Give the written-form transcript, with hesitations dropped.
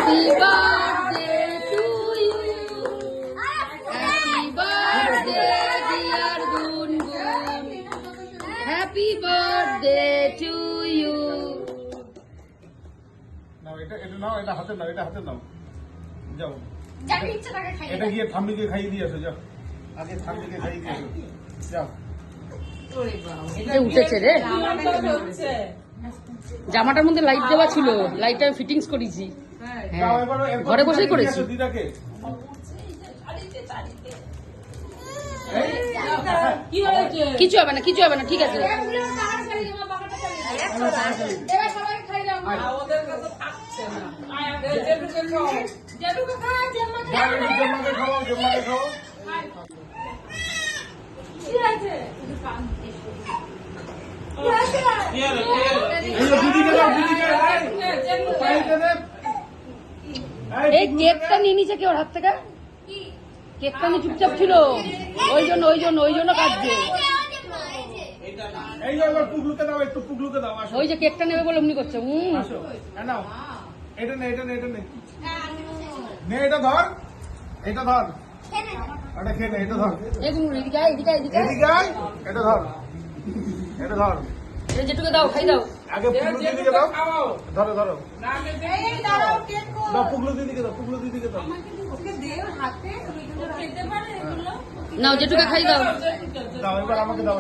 Happy birthday to you. Happy birthday, dear Gungun. Happy birthday to you. নাও এটা নাও, এটা হাতে নাও, এটা হাতে নাও। যাও এটা গিয়ে ঠাম্মিকে খাইয়ে দিয়ে আসো, যাও আগে ঠাম্মিকে খাইয়ে দিয়ে আসো, যাও। উঠেছে রে, জামাটার মধ্যে লাইট দেওয়া ছিল, লাইটটা ফিটিংস করেছি। হ্যাঁ, ঘরে বসেই করেছি। দিদাকে কিছু হবে না, কিছু হবে না, ঠিক আছে। এই কেকটা নিয়ে নিচে কেউ হাত থেকে, কেকটা নিয়ে চুপচাপ ছিল, ওই জন্য কাঁদছে। ওই যে কেকটা নেবে বলে অমনি করছে। এটা নে, এটা নে, এটা নে, নে এটা ধর, এটা ধর, এটা খেয়ে নে, এটা ধর, এদিকে এদিকে এদিকে এদিকে আয়, এটা ধর, এটা ধর, এটা যেটুকু দাও, খাই দাও। আগে পুগলু দিদিকে দাও, ধরো ধরো, দাও পুগলু দিদিকে দাও, পুগলু দিদিকে দাও, নাও যেটুকু খাই দাও। দাও এবার আমাকে দাও।